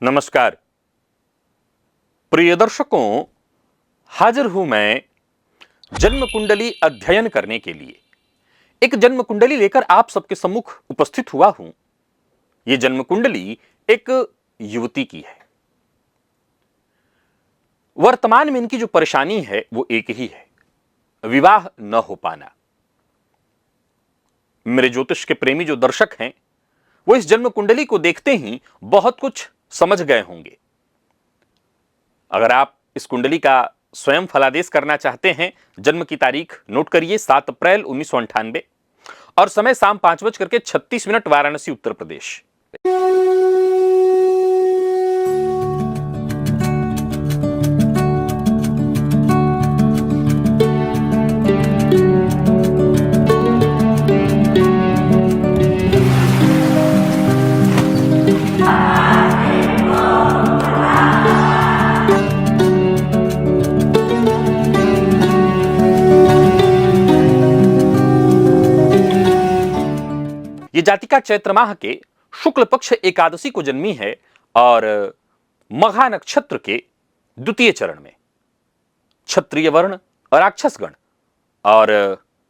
नमस्कार प्रिय दर्शकों, हाजिर हूं मैं जन्म कुंडली अध्ययन करने के लिए। एक जन्म कुंडली लेकर आप सबके सम्मुख उपस्थित हुआ हूं। यह जन्म कुंडली एक युवती की है। वर्तमान में इनकी जो परेशानी है वो एक ही है, विवाह न हो पाना। मेरे ज्योतिष के प्रेमी जो दर्शक हैं वो इस जन्म कुंडली को देखते ही बहुत कुछ समझ गए होंगे। अगर आप इस कुंडली का स्वयं फलादेश करना चाहते हैं, जन्म की तारीख नोट करिए 7 अप्रैल 1998 और समय शाम 5:36 वाराणसी उत्तर प्रदेश। ये जातिका चैत्र माह के शुक्ल पक्ष एकादशी को जन्मी है और मघा नक्षत्र के द्वितीय चरण में, क्षत्रिय वर्ण और राक्षस गण और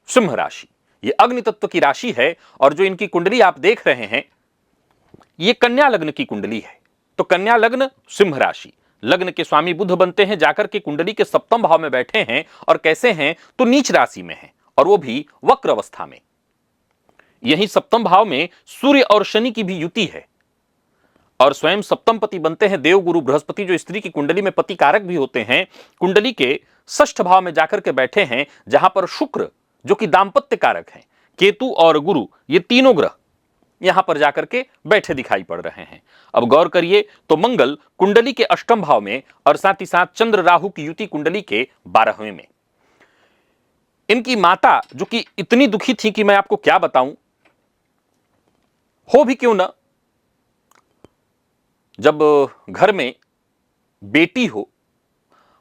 सिंह राशि, ये अग्नि तत्व की राशि है। और जो इनकी कुंडली आप देख रहे हैं ये कन्या लग्न की कुंडली है। तो कन्या लग्न सिंह राशि, लग्न के स्वामी बुध बनते हैं, जाकर के कुंडली के सप्तम भाव में बैठे हैं। और कैसे हैं तो नीच राशि में हैं और वो भी वक्र अवस्था में। यही सप्तम भाव में सूर्य और शनि की भी युति है और स्वयं सप्तम पति बनते हैं देवगुरु बृहस्पति, जो स्त्री की कुंडली में पति कारक भी होते हैं। कुंडली के षष्ठ भाव में जाकर के बैठे हैं, जहां पर शुक्र जो कि दांपत्य कारक हैं, केतु और गुरु, ये तीनों ग्रह यहां पर जाकर के बैठे दिखाई पड़ रहे हैं। अब गौर करिए तो मंगल कुंडली के अष्टम भाव में और साथ ही साथ चंद्र राहु की युति कुंडली के 12वें में। इनकी माता जो कि इतनी दुखी थी कि मैं आपको क्या बताऊं, हो भी क्यों ना, जब घर में बेटी हो,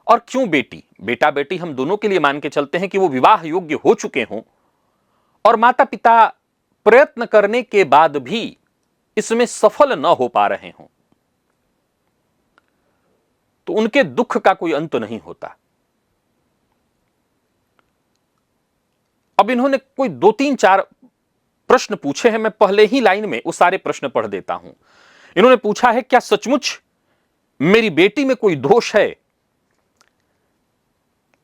और क्यों बेटी, बेटा बेटी हम दोनों के लिए मान के चलते हैं कि वो विवाह योग्य हो चुके हों और माता पिता प्रयत्न करने के बाद भी इसमें सफल न हो पा रहे हों, तो उनके दुख का कोई अंत नहीं होता। अब इन्होंने कोई 2-3-4 प्रश्न पूछे हैं। मैं पहले ही लाइन में वो सारे प्रश्न पढ़ देता हूं। इन्होंने पूछा है, क्या सचमुच मेरी बेटी में कोई दोष है?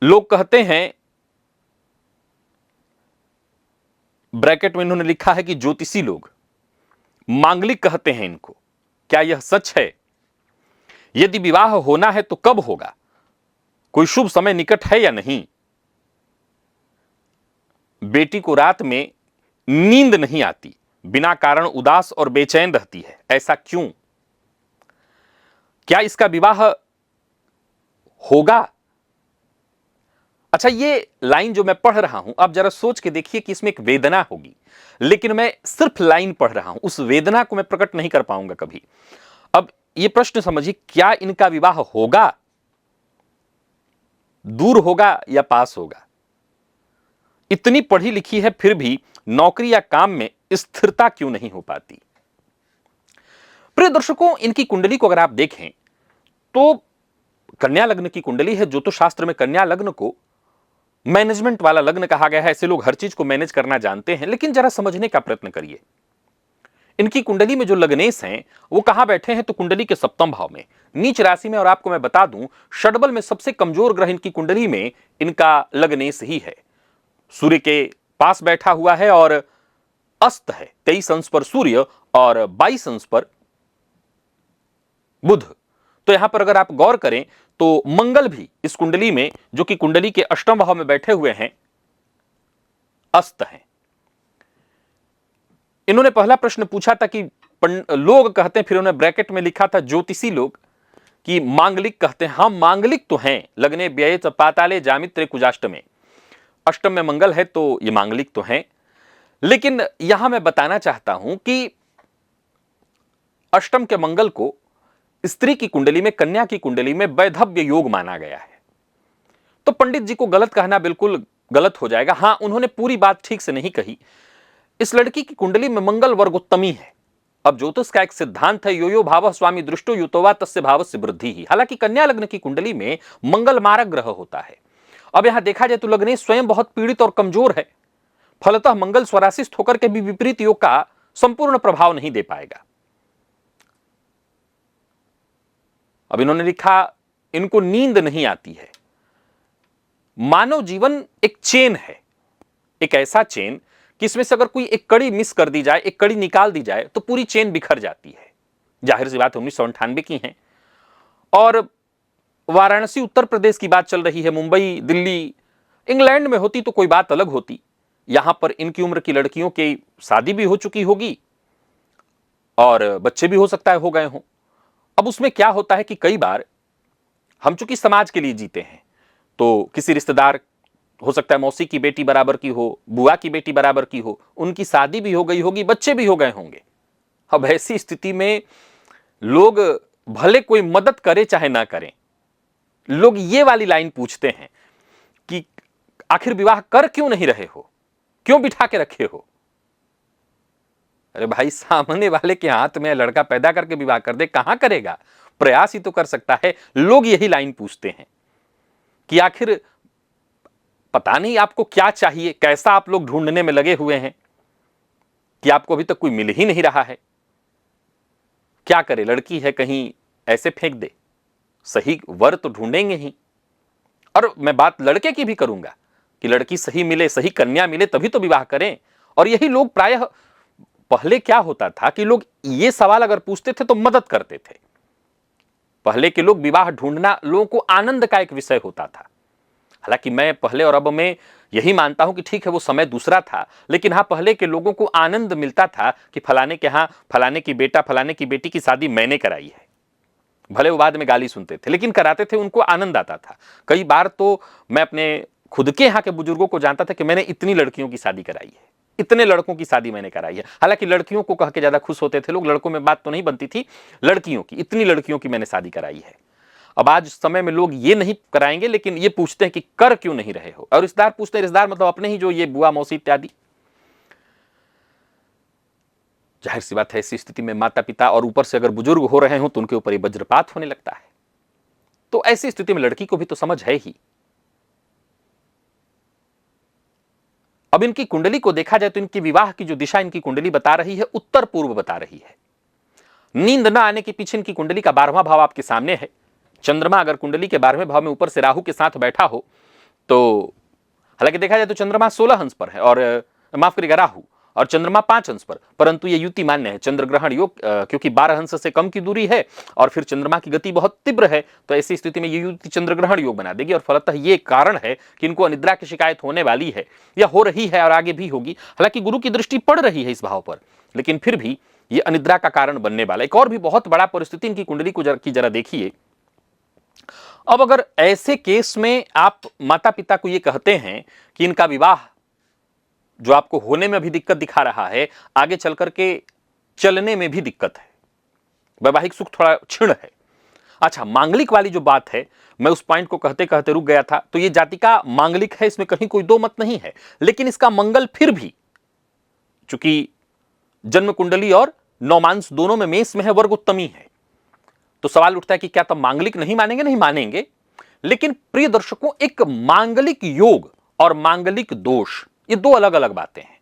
लोग कहते हैं, ब्रैकेट में इन्होंने लिखा है कि ज्योतिषी लोग, मांगलिक कहते हैं इनको। क्या यह सच है? यदि विवाह होना है तो कब होगा? कोई शुभ समय निकट है या नहीं? बेटी को रात में नींद नहीं आती, बिना कारण उदास और बेचैन रहती है, ऐसा क्यों? क्या इसका विवाह होगा? अच्छा, ये लाइन जो मैं पढ़ रहा हूं, आप जरा सोच के देखिए कि इसमें एक वेदना होगी, लेकिन मैं सिर्फ लाइन पढ़ रहा हूं, उस वेदना को मैं प्रकट नहीं कर पाऊंगा कभी। अब ये प्रश्न समझिए, क्या इनका विवाह होगा? दूर होगा या पास होगा? इतनी पढ़ी लिखी है फिर भी नौकरी या काम में स्थिरता क्यों नहीं हो पाती? प्रिय दर्शकों, इनकी कुंडली को अगर आप देखें तो कन्या लग्न की कुंडली है। ज्योतिष शास्त्र में कन्या लग्न को मैनेजमेंट वाला लग्न कहा गया है। ऐसे लोग हर चीज को मैनेज करना जानते हैं, लेकिन जरा समझने का प्रयत्न करिए। इनकी कुंडली में जो लग्नेश हैं वो कहां बैठे हैं तो कुंडली के सप्तम भाव में, नीच राशि में। और आपको मैं बता दूं, षडबल में सबसे कमजोर ग्रह इनकी कुंडली में इनका लग्नेश ही है। सूर्य के पास बैठा हुआ है और अस्त है, 23 अंश पर सूर्य और 22 अंश पर बुध। तो यहां पर अगर आप गौर करें तो मंगल भी इस कुंडली में, जो कि कुंडली के अष्टम भाव में बैठे हुए हैं, अस्त हैं। इन्होंने पहला प्रश्न पूछा था कि लोग कहते हैं, फिर उन्होंने ब्रैकेट में लिखा था ज्योतिषी लोग, कि मांगलिक कहते हैं। हम मांगलिक तो हैं, लग्ने व्यय पाताले जामित्रे कुजाष्टमे, अष्टम में मंगल है तो ये मांगलिक तो हैं। लेकिन यहां मैं बताना चाहता हूं कि अष्टम के मंगल को स्त्री की कुंडली में, कन्या की कुंडली में वैधव्य योग माना गया है। तो पंडित जी को गलत कहना बिल्कुल गलत हो जाएगा। हां, उन्होंने पूरी बात ठीक से नहीं कही। इस लड़की की कुंडली में मंगल वर्गोत्तमी है अब ज्योतिष का एक सिद्धांत है, यो यो भाव स्वामी दृष्टो युतोवा तस्य भावस्य वृद्धि ही। हालांकि कन्या लग्न की कुंडली में मंगल मारक ग्रह होता है। अब यहां देखा जाए तो लग्नेश स्वयं बहुत पीड़ित और कमजोर है, फलतः मंगल स्वराशिस्थ होकर के भी विपरीत योग का संपूर्ण प्रभाव नहीं दे पाएगा। अब इन्होंने लिखा, इनको नींद नहीं आती है। मानव जीवन एक चेन है, एक ऐसा चेन कि इसमें से अगर कोई एक कड़ी मिस कर दी जाए, एक कड़ी निकाल दी जाए तो पूरी चेन बिखर जाती है। जाहिर सी बात 1998 की है और वाराणसी उत्तर प्रदेश की बात चल रही है। मुंबई दिल्ली इंग्लैंड में होती तो कोई बात अलग होती। यहां पर इनकी उम्र की लड़कियों की शादी भी हो चुकी होगी और बच्चे भी हो सकता है हो गए हों। अब उसमें क्या होता है कि कई बार हम चूंकि समाज के लिए जीते हैं तो किसी रिश्तेदार, हो सकता है मौसी की बेटी बराबर की हो, बुआ की बेटी बराबर की हो, उनकी शादी भी हो गई होगी, बच्चे भी हो गए होंगे। अब ऐसी स्थिति में लोग भले कोई मदद करे चाहे ना करें, लोग ये वाली लाइन पूछते हैं कि आखिर विवाह कर क्यों नहीं रहे हो, क्यों बिठा के रखे हो। अरे भाई, सामने वाले के हाथ में लड़का पैदा करके विवाह कर दे, कहां करेगा, प्रयास ही तो कर सकता है। लोग यही लाइन पूछते हैं कि आखिर पता नहीं आपको क्या चाहिए, कैसा आप लोग ढूंढने में लगे हुए हैं कि आपको अभी तक कोई मिल ही नहीं रहा है। क्या करे, लड़की है कहीं ऐसे फेंक दे, सही वर तो ढूंढेंगे ही। और मैं बात लड़के की भी करूंगा कि लड़की सही मिले, सही कन्या मिले तभी तो विवाह करें। और यही लोग प्रायः, पहले क्या होता था कि लोग ये सवाल अगर पूछते थे तो मदद करते थे। पहले के लोग विवाह ढूंढना लोगों को आनंद का एक विषय होता था। हालांकि मैं पहले और अब में यही मानता हूं कि ठीक है वो समय दूसरा था, लेकिन हाँ, पहले के लोगों को आनंद मिलता था कि फलाने के यहाँ फलाने की बेटा फलाने की बेटी की शादी मैंने कराई है। भले वो बाद में गाली सुनते थे लेकिन कराते थे, उनको आनंद आता था। कई बार तो मैं अपने खुद के यहाँ के बुजुर्गों को जानता था कि मैंने इतनी लड़कियों की शादी कराई है, इतने लड़कों की शादी मैंने कराई है। हालांकि लड़कियों को कह के ज्यादा खुश होते थे लोग, लड़कों में बात तो नहीं बनती थी, लड़कियों की, इतनी लड़कियों की मैंने शादी कराई है। अब आज समय में लोग ये नहीं कराएंगे, लेकिन ये पूछते हैं कि कर क्यों नहीं रहे हो। और रिश्तेदार पूछते हैं, रिश्तेदार मतलब अपने ही जो ये बुआ मौसी इत्यादि। जाहिर सी बात है, ऐसी स्थिति में माता पिता और ऊपर से अगर बुजुर्ग हो रहे हो तो उनके ऊपर ये वज्रपात होने लगता है। तो ऐसी स्थिति में लड़की को भी तो समझ है ही। अब इनकी कुंडली को देखा जाए तो इनकी विवाह की जो दिशा इनकी कुंडली बता रही है, उत्तर पूर्व बता रही है। नींद न आने के पीछे इनकी कुंडली का 12वां भाव आपके सामने है। चंद्रमा अगर कुंडली के 12वें भाव में ऊपर से राहु के साथ बैठा हो तो, हालांकि देखा जाए तो चंद्रमा 16 अंश पर है, और माफ करिएगा राहु, और चंद्रमा 5 अंश पर, परंतु ये युति मान्य है, चंद्र ग्रहण योग, क्योंकि 12 अंश से कम की दूरी है और फिर चंद्रमा की गति बहुत तीव्र है, तो ऐसी स्थिति में ये युति चंद्र ग्रहण योग बना देगी। और फलतः ये कारण है कि इनको अनिद्रा की शिकायत होने वाली है, या हो रही है और आगे भी होगी। हालांकि गुरु की दृष्टि पड़ रही है इस भाव पर, लेकिन फिर भी ये अनिद्रा का कारण बनने वाला। एक और भी बहुत बड़ा परिस्थिति इनकी कुंडली को जरा देखिए। अब अगर ऐसे केस में आप माता पिता को ये कहते हैं कि इनका विवाह जो आपको होने में भी दिक्कत दिखा रहा है, आगे चल करके चलने में भी दिक्कत है, वैवाहिक सुख थोड़ा क्षीण है। अच्छा, मांगलिक वाली जो बात है, मैं उस पॉइंट को कहते कहते रुक गया था। तो ये जातिका मांगलिक है, इसमें कहीं कोई दो मत नहीं है, लेकिन इसका मंगल फिर भी, चूंकि जन्म कुंडली और नौमांस दोनों में मेष में है, वर्ग उत्तमी है, तो सवाल उठता है कि क्या तब मांगलिक नहीं मानेंगे? नहीं मानेंगे। लेकिन प्रिय दर्शकों, एक मांगलिक योग और मांगलिक दोष, ये दो अलग अलग बातें हैं।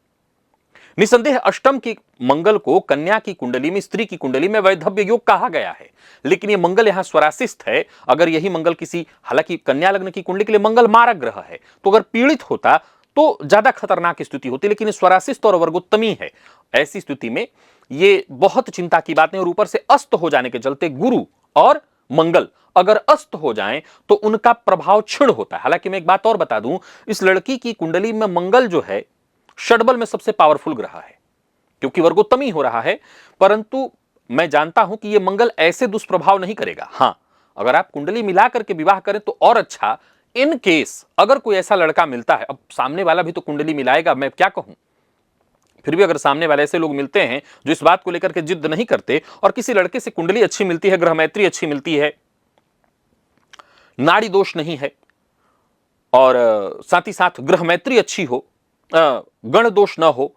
निसंदेह अष्टम की मंगल को कन्या की कुंडली में, स्त्री की कुंडली में वैधव्य योग कहा गया है, लेकिन ये मंगल यहां स्वराशिस्थ है। अगर यही मंगल किसी, हालांकि कन्या लग्न की कुंडली के लिए मंगल मारक ग्रह है, तो अगर पीड़ित होता तो ज्यादा खतरनाक स्थिति होती, लेकिन स्वराशिस्थ और वर्गोत्तमी है। ऐसी स्थिति में ये बहुत चिंता की बात नहीं। और ऊपर से अस्त हो जाने के चलते गुरु और मंगल अगर अस्त हो जाएं तो उनका प्रभाव क्षीण होता है। हालांकि मैं एक बात और बता दूं, इस लड़की की कुंडली में मंगल जो है षडबल में सबसे पावरफुल ग्रह है, क्योंकि वर्गोत्तमी हो रहा है। परंतु मैं जानता हूं कि यह मंगल ऐसे दुष्प्रभाव नहीं करेगा। हां, अगर आप कुंडली मिला करके विवाह करें तो और अच्छा। इन केस अगर कोई ऐसा लड़का मिलता है, अब सामने वाला भी तो कुंडली मिलाएगा, मैं क्या कहूं, फिर भी अगर सामने वाले ऐसे लोग मिलते हैं जो इस बात को लेकर के जिद नहीं करते, और किसी लड़के से कुंडली अच्छी मिलती है, ग्रह मैत्री अच्छी मिलती है, नाड़ी दोष नहीं है, और साथ ही साथ ग्रह मैत्री अच्छी हो, गण दोष न हो,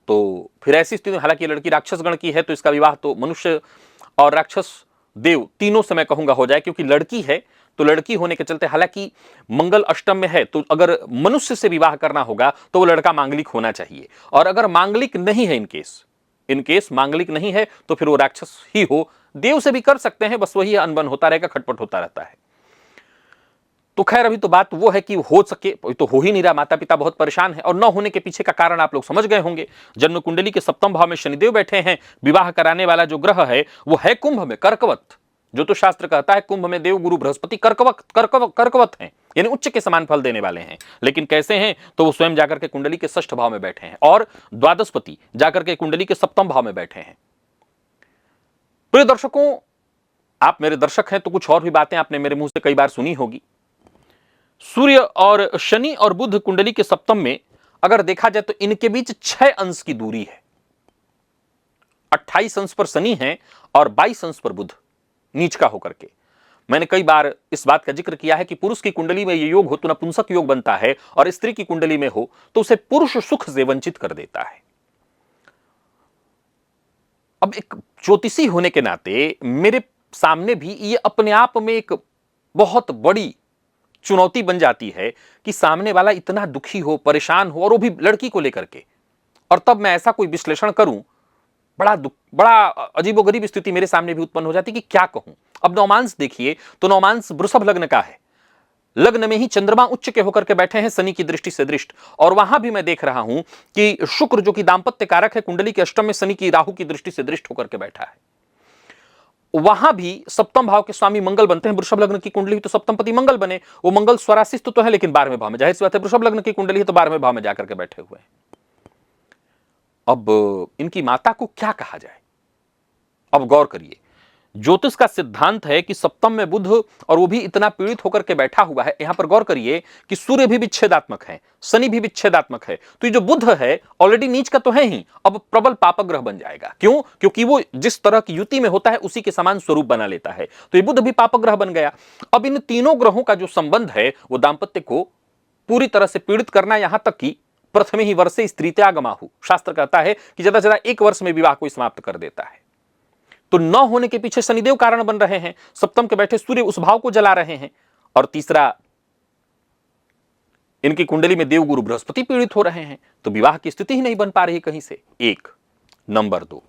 तो फिर ऐसी स्थिति में, हालांकि लड़की राक्षस गण की है तो इसका विवाह तो मनुष्य और राक्षस देव तीनों से मैं कहूंगा हो जाए, क्योंकि लड़की है तो लड़की होने के चलते, हालांकि मंगल अष्टम में है तो अगर मनुष्य से विवाह करना होगा तो वो लड़का मांगलिक होना चाहिए, और अगर मांगलिक नहीं है, इनकेस मांगलिक नहीं है तो फिर वो राक्षस ही हो। देव से भी कर सकते हैं, बस वही अनबन होता रहेगा, खटपट होता रहता है। तो खैर अभी तो बात वो है कि हो सके तो हो ही नहीं रहा, माता पिता बहुत परेशान है, और न होने के पीछे का कारण आप लोग समझ गए होंगे। जन्म कुंडली के सप्तम भाव में शनिदेव बैठे हैं, विवाह कराने वाला जो ग्रह है वो है कुंभ में, कर्कवत। जो तो शास्त्र कहता है कुंभ में देव गुरु बृहस्पति कर्कवत हैं, यानी उच्च के समान फल देने वाले हैं। लेकिन कैसे हैं, तो वो स्वयं जाकर के कुंडली के षष्ठ भाव में बैठे हैं, और द्वादशपति जाकर के कुंडली के सप्तम भाव में बैठे हैं। प्रिय दर्शकों, आप मेरे दर्शक हैं तो कुछ और भी बातें आपने मेरे मुंह से कई बार सुनी होगी। सूर्य और शनि और बुध कुंडली के सप्तम में अगर देखा जाए तो इनके बीच 6 अंश की दूरी है। 28 अंश पर शनि है और 22 अंश पर बुध नीच का होकर के। मैंने कई बार इस बात का जिक्र किया है कि पुरुष की कुंडली में ये योग हो तो नपुंसक योग बनता है, और स्त्री की कुंडली में हो तो उसे पुरुष सुख से वंचित कर देता है। अब एक ज्योतिषी होने के नाते मेरे सामने भी ये अपने आप में एक बहुत बड़ी चुनौती बन जाती है कि सामने वाला इतना दुखी हो, परेशान हो, और वो भी लड़की को लेकर के, और तब मैं ऐसा कोई विश्लेषण करूं, बड़ा अजीबोगरीब स्थिति मेरे सामने भी उत्पन्न हो जाती कि क्या कहूं। अब नवमांश देखिए तो नवमांश वृषभ लग्न का है, लग्न में ही चंद्रमा उच्च के होकर के बैठे हैं शनि की दृष्टि से दृष्ट, और वहां भी मैं देख रहा हूं कि शुक्र जो कि दाम्पत्य कारक है कुंडली के अष्टम में शनि की राहु की दृष्टि से दृष्ट होकर के बैठा है। वहां भी सप्तम भाव के स्वामी मंगल बनते हैं। वृषभ लग्न की कुंडली तो सप्तम पति मंगल बने, वो मंगल स्वराशिस्त तो है लेकिन 12वें भाव में, जाहिर सी बात है वृषभ लग्न की कुंडली है तो 12वें भाव में जाकर के बैठे हुए हैं। अब इनकी माता को क्या कहा जाए। अब गौर करिए, ज्योतिष का सिद्धांत है कि सप्तम में बुध, और वो भी इतना पीड़ित होकर के बैठा हुआ है। यहां पर गौर करिए कि सूर्य भी विच्छेदात्मक है, शनि भी विच्छेदात्मक है, तो ये जो बुध है ऑलरेडी नीच का तो है ही, अब प्रबल पापक ग्रह बन जाएगा। क्यों? क्योंकि वो जिस तरह की युति में होता है उसी के समान स्वरूप बना लेता है, तो ये बुध भी पापक ग्रह बन गया। अब इन तीनों ग्रहों का जो संबंध है वो दाम्पत्य को पूरी तरह से पीड़ित करना, यहां तक कि प्रथम ही वर्षे स्त्री त्यागमाहु, शास्त्र कहता है कि ज्यादा से ज्यादा 1 वर्ष में विवाह को समाप्त कर देता है। तो न होने के पीछे शनिदेव कारण बन रहे हैं, सप्तम के बैठे सूर्य उस भाव को जला रहे हैं, और तीसरा इनकी कुंडली में देव गुरु बृहस्पति पीड़ित हो रहे हैं, तो विवाह की स्थिति ही नहीं बन पा रही कहीं से। एक नंबर 2,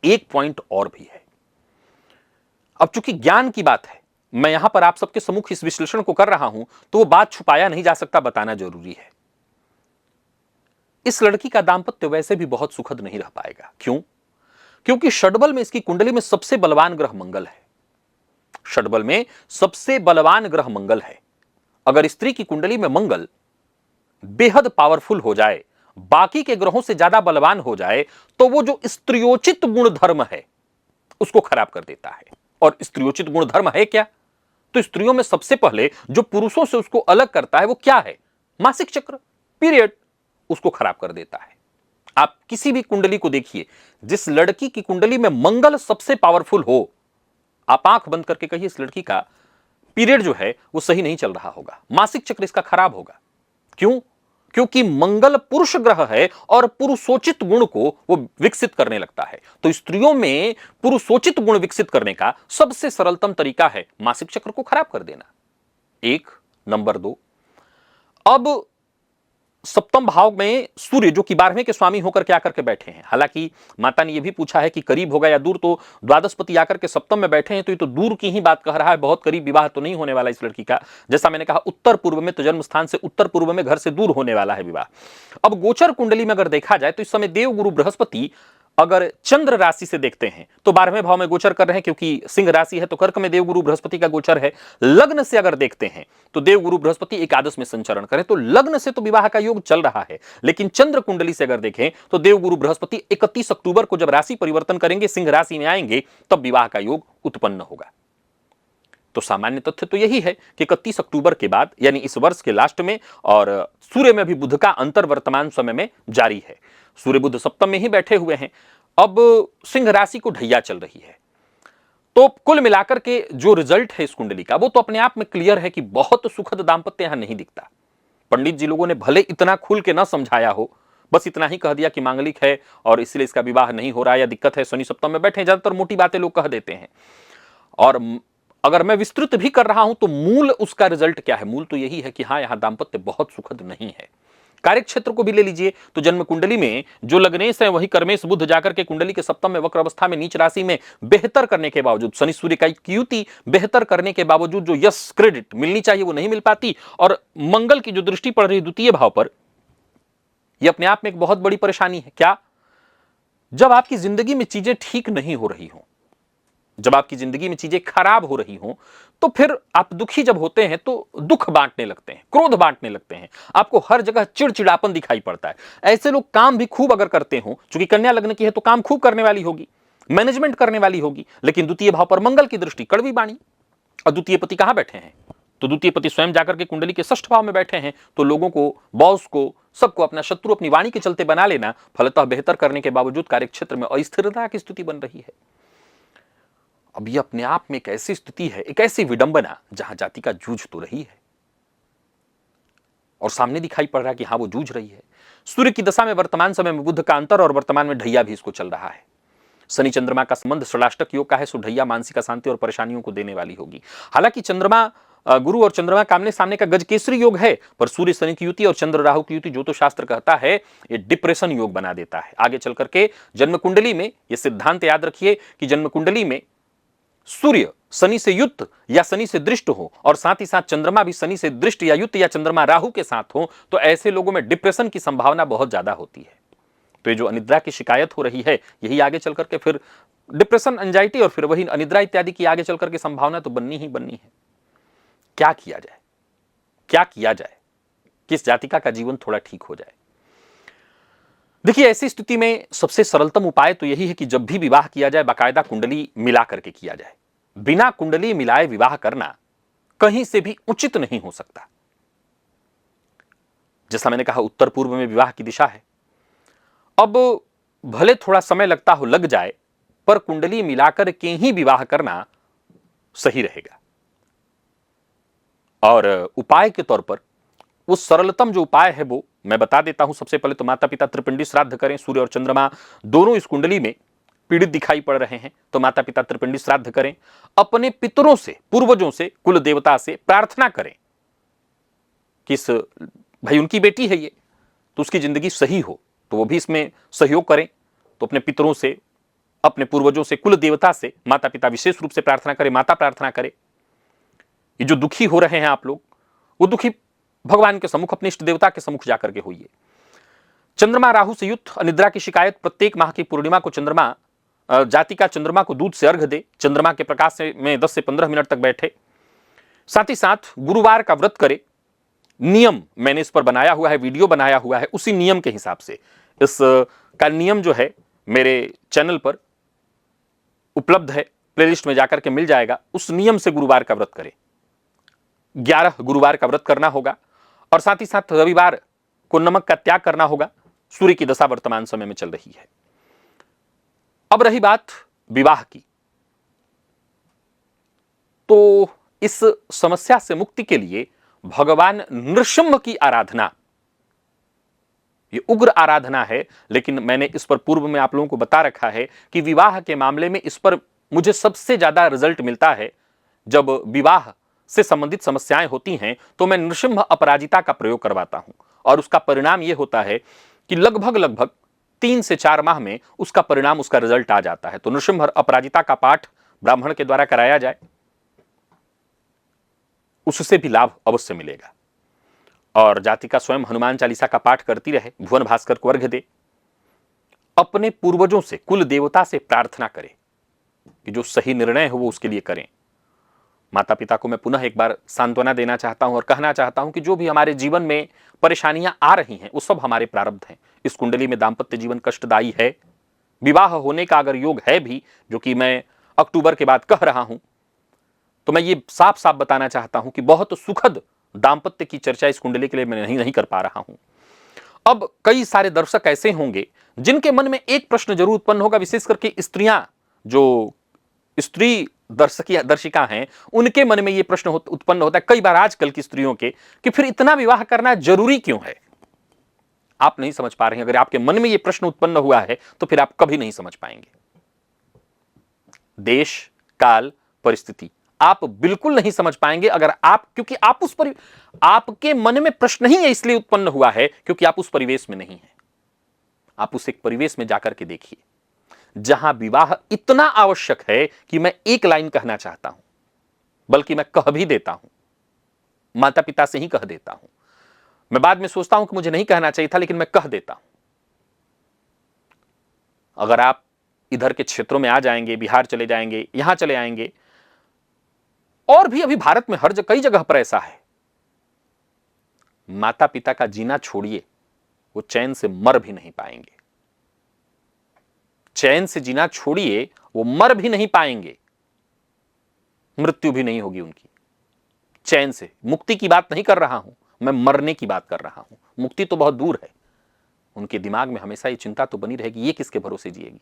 एक पॉइंट और भी है। अब चूंकि ज्ञान की बात है, मैं यहां पर आप सबके सम्मुख इस विश्लेषण को कर रहा हूं, तो वो बात छुपाया नहीं जा सकता, बताना जरूरी है। इस लड़की का दाम्पत्य वैसे भी बहुत सुखद नहीं रह पाएगा। क्यों? क्योंकि षडबल में इसकी कुंडली में सबसे बलवान ग्रह मंगल है। षडबल में सबसे बलवान ग्रह मंगल है। अगर स्त्री की कुंडली में मंगल बेहद पावरफुल हो जाए, बाकी के ग्रहों से ज्यादा बलवान हो जाए, तो वो जो स्त्रियोचित गुण धर्म है उसको खराब कर देता है। और स्त्रियोचित गुण धर्म है क्या? तो स्त्रियों में सबसे पहले जो पुरुषों से उसको अलग करता है वो क्या है? मासिक चक्र, पीरियड, उसको खराब कर देता है। आप किसी भी कुंडली को देखिए, जिस लड़की की कुंडली में मंगल सबसे पावरफुल हो, आप आंख बंद करके कहिए इस लड़की का पीरियड जो है वो सही नहीं चल रहा होगा, मासिक चक्र इसका खराब होगा। क्यों? क्योंकि मंगल पुरुष ग्रह है और पुरुषोचित गुण को वो विकसित करने लगता है। तो स्त्रियों में पुरुषोचित गुण विकसित करने का सबसे सरलतम तरीका है मासिक चक्र को खराब कर देना। एक नंबर 2, अब सप्तम भाव में सूर्य जो कि 12वें के स्वामी होकर के आकर के बैठे हैं। हालांकि माता ने यह भी पूछा है कि करीब होगा या दूर, तो द्वादशपति आकर के सप्तम में बैठे हैं तो ये तो दूर की ही बात कह रहा है, बहुत करीब विवाह तो नहीं होने वाला इस लड़की का। जैसा मैंने कहा उत्तर पूर्व में, तो जन्म स्थान से उत्तर पूर्व में, घर से दूर होने वाला है विवाह। अब गोचर कुंडली में अगर देखा जाए तो इस समय देव गुरु बृहस्पति अगर चंद्र राशि से देखते हैं तो 12वें भाव में गोचर कर रहे हैं, क्योंकि सिंह राशि है तो कर्क में देवगुरु बृहस्पति का गोचर है। लग्न से अगर देखते हैं तो देवगुरु बृहस्पति एकादश में संचरण करें, तो लग्न से तो विवाह का योग चल रहा है। लेकिन चंद्र कुंडली से अगर देखें तो देवगुरु बृहस्पति 31 अक्टूबर को जब राशि परिवर्तन करेंगे, सिंह राशि में आएंगे, तब विवाह का योग उत्पन्न होगा। तो सामान्य तथ्य तो यही है कि 31 अक्टूबर के बाद, यानी इस वर्ष के लास्ट में, और सूर्य में भी बुध का अंतर वर्तमान समय में जारी है। सूर्य बुध सप्तम में ही बैठे हुए हैं। अब सिंह राशि को ढैया चल रही है। तो कुल मिलाकर के जो रिजल्ट है इस कुंडली का वो तो अपने आप में क्लियर है कि बहुत सुखद दाम्पत्य यहां नहीं दिखता। पंडित जी लोगों ने भले इतना खुल के ना समझाया हो, बस इतना ही कह दिया कि मांगलिक है और इसलिए इसका विवाह नहीं हो रहा है या दिक्कत है, शनि सप्तम में बैठे, ज्यादातर मोटी बातें लोग कह देते हैं। और अगर मैं विस्तृत भी कर रहा हूं तो मूल उसका रिजल्ट क्या है? मूल तो यही है कि हाँ, यहां दाम्पत्य बहुत सुखद नहीं है। कार्य क्षेत्र को भी ले लीजिए तो जन्म कुंडली में जो लग्नेश है वही कर्मेश बुध जाकर के कुंडली के सप्तम में वक्र अवस्था में नीच राशि में बेहतर करने के बावजूद, शनि सूर्य का युति बेहतर करने के बावजूद जो यश क्रेडिट मिलनी चाहिए वो नहीं मिल पाती। और मंगल की जो दृष्टि पड़ रही है द्वितीय भाव पर, यह अपने आप में एक बहुत बड़ी परेशानी है। क्या? जब आपकी जिंदगी में चीजें ठीक नहीं हो रही हो, जब आपकी जिंदगी में चीजें खराब हो रही हो, तो फिर आप दुखी जब होते हैं तो दुख बांटने लगते हैं, क्रोध बांटने लगते हैं, आपको हर जगह चिड़चिड़ापन दिखाई पड़ता है। ऐसे लोग काम भी खूब अगर करते हो, चूंकि कन्या लग्न की है तो काम खूब करने वाली होगी, मैनेजमेंट करने वाली होगी, लेकिन द्वितीय भाव पर मंगल की दृष्टि, कड़वी बाणी। और द्वितीय पति कहां बैठे हैं? तो द्वितीय पति स्वयं जाकर के कुंडली के षष्ठ भाव में बैठे हैं। तो लोगों को, बॉस को, सबको अपना शत्रु अपनी वाणी के चलते बना लेना, फलतः बेहतर करने के बावजूद कार्यक्षेत्र में अस्थिरता की स्थिति बन रही है। अब ये अपने आप में एक ऐसी स्थिति है, एक ऐसी विडंबना जहां जाति का जूझ तो रही है और सामने दिखाई पड़ रहा है कि हां वो जूझ रही है। सूर्य की दशा में वर्तमान समय में बुध का अंतर और वर्तमान में ढैया भी इसको चल रहा है। शनि चंद्रमा का संबंध षडाष्टक योग का है, सो ढैया मानसिक अशांति और परेशानियों को देने वाली होगी। हालांकि चंद्रमा गुरु और चंद्रमा कामने सामने का गजकेसरी योग है, पर सूर्य शनि की युति और चंद्र राहु की युति ज्योतिष शास्त्र कहता है ये डिप्रेशन योग बना देता है। आगे चल करके जन्म कुंडली में ये सिद्धांत याद रखिए कि जन्म कुंडली में सूर्य शनि से युक्त या शनि से दृष्ट हो और साथ ही साथ चंद्रमा भी शनि से दृष्ट या युक्त या चंद्रमा राहु के साथ हो, तो ऐसे लोगों में डिप्रेशन की संभावना बहुत ज्यादा होती है। तो ये जो अनिद्रा की शिकायत हो रही है, यही आगे चल करके फिर डिप्रेशन, एंजाइटी और फिर वही अनिद्रा इत्यादि की आगे चल करके संभावना तो बननी ही बननी है। क्या किया जाए? क्या किया जाए? किस जातिका का जीवन थोड़ा ठीक हो जाए? देखिए, ऐसी स्थिति में सबसे सरलतम उपाय तो यही है कि जब भी विवाह किया जाए बाकायदा कुंडली मिला करके किया जाए। बिना कुंडली मिलाए विवाह करना कहीं से भी उचित नहीं हो सकता। जैसा मैंने कहा, उत्तर पूर्व में विवाह की दिशा है। अब भले थोड़ा समय लगता हो, लग जाए, पर कुंडली मिलाकर के ही विवाह करना सही रहेगा। और उपाय के तौर पर वो सरलतम जो उपाय है वो मैं बता देता हूं। सबसे पहले तो माता पिता त्रिपिंडी श्राद्ध करें। सूर्य और चंद्रमा दोनों इस कुंडली में पीड़ित दिखाई पड़ रहे हैं, तो माता पिता त्रिपिंडी श्राद्ध करें। अपने पितरों से, पूर्वजों से, कुल देवता से प्रार्थना करें कि भाई उनकी बेटी है ये, तो उसकी जिंदगी सही हो, तो वो भी इसमें सहयोग करें। तो अपने पितरों से, अपने पूर्वजों से, कुल देवता से माता पिता विशेष रूप से प्रार्थना करें, माता प्रार्थना करे। ये जो दुखी हो रहे हैं आप लोग, वो दुखी भगवान के सम्मुख, अपने इष्ट देवता के सम्मुख जाकर के होइए। चंद्रमा राहु से युक्त अनिद्रा की शिकायत, प्रत्येक माह की पूर्णिमा को चंद्रमा जाति का चंद्रमा को दूध से अर्घ दे, चंद्रमा के प्रकाश में 10 से 15 मिनट तक बैठे। साथ ही साथ गुरुवार का व्रत करे। नियम मैंने इस पर बनाया हुआ है, वीडियो बनाया हुआ है, उसी नियम के हिसाब से इस का नियम जो है मेरे चैनल पर उपलब्ध है, प्लेलिस्ट में जाकर के मिल जाएगा। उस नियम से गुरुवार का व्रत करें। 11 गुरुवार का व्रत करना होगा और साथ ही साथ रविवार को नमक का त्याग करना होगा। सूर्य की दशा वर्तमान समय में चल रही है। अब रही बात विवाह की, तो इस समस्या से मुक्ति के लिए भगवान नृसिंह की आराधना, ये उग्र आराधना है, लेकिन मैंने इस पर पूर्व में आप लोगों को बता रखा है कि विवाह के मामले में इस पर मुझे सबसे ज्यादा रिजल्ट मिलता है। जब विवाह से संबंधित समस्याएं होती हैं तो मैं नृसिंह अपराजिता का प्रयोग करवाता हूं और उसका परिणाम यह होता है कि लगभग 3 से 4 माह में उसका परिणाम, उसका रिजल्ट आ जाता है। तो नृसिंह अपराजिता का पाठ ब्राह्मण के द्वारा कराया जाए, उससे भी लाभ अवश्य मिलेगा। और जातिका स्वयं हनुमान चालीसा का पाठ करती रहे, भुवन भास्कर को अर्घ्य दे, अपने पूर्वजों से, कुल देवता से प्रार्थना करे कि जो सही निर्णय हो वो उसके लिए करें। माता पिता को मैं पुनः एक बार सांत्वना देना चाहता हूं और कहना चाहता हूं कि जो भी हमारे जीवन में परेशानियां आ रही हैं वो सब हमारे प्रारब्ध हैं। इस कुंडली में दाम्पत्य जीवन कष्टदायी है, विवाह होने का अगर योग है भी, जो कि मैं अक्टूबर के बाद कह रहा हूं, तो मैं ये साफ साफ बताना चाहता हूं कि बहुत सुखद दाम्पत्य की चर्चा इस कुंडली के लिए मैं नहीं कर पा रहा हूं। अब कई सारे दर्शक ऐसे होंगे जिनके मन में एक प्रश्न जरूर उत्पन्न होगा, विशेष करके स्त्रियां, जो स्त्री दर्शिका हैं, उनके मन में यह प्रश्न उत्पन्न होता है कई बार आजकल की स्त्रियों के, कि फिर इतना विवाह करना जरूरी क्यों है? आप नहीं समझ पा रहे हैं, अगर आपके मन में यह प्रश्न उत्पन्न हुआ है तो फिर आप कभी नहीं समझ पाएंगे। देश, काल, परिस्थिति आप बिल्कुल नहीं समझ पाएंगे अगर आप, क्योंकि आप उस पर, आपके मन में प्रश्न ही इसलिए उत्पन्न हुआ है क्योंकि आप उस परिवेश में नहीं हैं। आप उस एक परिवेश में जाकर के देखिए जहां विवाह इतना आवश्यक है कि मैं एक लाइन कहना चाहता हूं, बल्कि मैं कह भी देता हूं, माता पिता से ही कह देता हूं। मैं बाद में सोचता हूं कि मुझे नहीं कहना चाहिए था, लेकिन मैं कह देता हूं। अगर आप इधर के क्षेत्रों में आ जाएंगे, बिहार चले जाएंगे, यहां चले आएंगे, और भी अभी भारत में कई जगह पर ऐसा है, माता पिता का जीना छोड़िए, वो चैन से मर भी नहीं पाएंगे। चैन से जीना छोड़िए, वो मर भी नहीं पाएंगे, मृत्यु भी नहीं होगी उनकी। चैन से, मुक्ति की बात नहीं कर रहा हूं मैं, मरने की बात कर रहा हूं। मुक्ति तो बहुत दूर है। उनके दिमाग में हमेशा ये चिंता तो बनी रहेगी, ये किसके भरोसे जिएगी,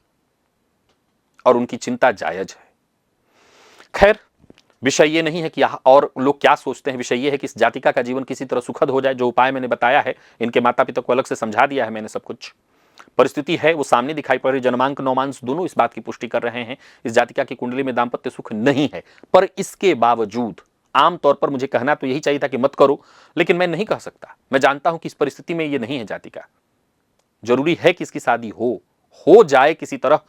और उनकी चिंता जायज है। खैर, विषय ये नहीं है कि और लोग क्या सोचते हैं, विषय ये है कि इस जातिका का जीवन किसी तरह सुखद हो जाए। जो उपाय मैंने बताया है, इनके माता पिता को अलग से समझा दिया है मैंने सब कुछ। परिस्थिति है वो सामने दिखाई पड़ रही, जन्मांक नवमांश दोनों इस बात की पुष्टि कर रहे हैं इस जातिका की कुंडली में दांपत्य सुख नहीं है। पर इसके बावजूद आमतौर पर मुझे कहना तो यही चाहिए था कि मत करो, लेकिन मैं नहीं कह सकता। मैं जानता हूं कि इस परिस्थिति में ये नहीं है जातिका, जरूरी है कि इसकी शादी हो जाए किसी तरह।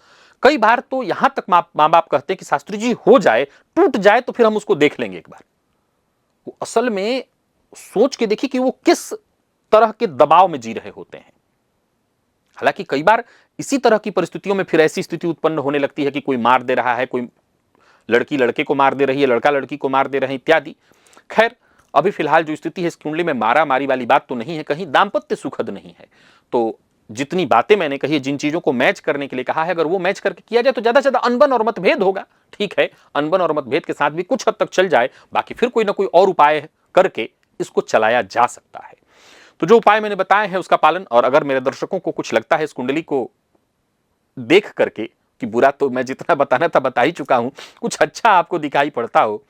कई बार तो यहां तक मां बाप कहते हैं कि शास्त्री जी हो जाए, टूट जाए तो फिर हम उसको देख लेंगे एक बार। वो असल में सोच के देखिए कि वो किस तरह के दबाव में जी रहे होते हैं। हालांकि कई बार इसी तरह की परिस्थितियों में फिर ऐसी स्थिति उत्पन्न होने लगती है कि कोई मार दे रहा है, कोई लड़की लड़के को मार दे रही है, लड़का लड़की को मार दे रहे हैं इत्यादि। खैर, अभी फिलहाल जो स्थिति है इस कुंडली में मारा मारी वाली बात तो नहीं है, कहीं दांपत्य सुखद नहीं है। तो जितनी बातें मैंने कही, जिन चीजों को मैच करने के लिए कहा है, अगर वो मैच करके किया जाए तो ज्यादा से ज्यादा अनबन और मतभेद होगा। ठीक है, अनबन और मतभेद के साथ भी कुछ हद तक चल जाए, बाकी फिर कोई ना कोई और उपाय करके इसको चलाया जा सकता है। तो जो उपाय मैंने बताए हैं उसका पालन, और अगर मेरे दर्शकों को कुछ लगता है इस कुंडली को देख करके कि बुरा तो मैं जितना बताना था बता ही चुका हूं, कुछ अच्छा आपको दिखाई पड़ता हो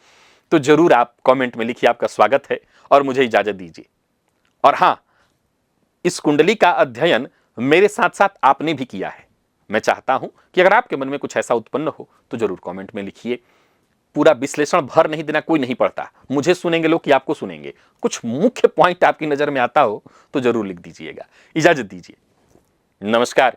तो जरूर आप कमेंट में लिखिए, आपका स्वागत है, और मुझे इजाजत दीजिए। और हां, इस कुंडली का अध्ययन मेरे साथ साथ आपने भी किया है। मैं चाहता हूं कि अगर आपके मन में कुछ ऐसा उत्पन्न हो तो जरूर कमेंट में लिखिए। पूरा विश्लेषण भर नहीं देना, कोई नहीं पड़ता, मुझे सुनेंगे लोग कि आपको सुनेंगे। कुछ मुख्य पॉइंट आपकी नजर में आता हो तो जरूर लिख दीजिएगा। इजाजत दीजिए, नमस्कार।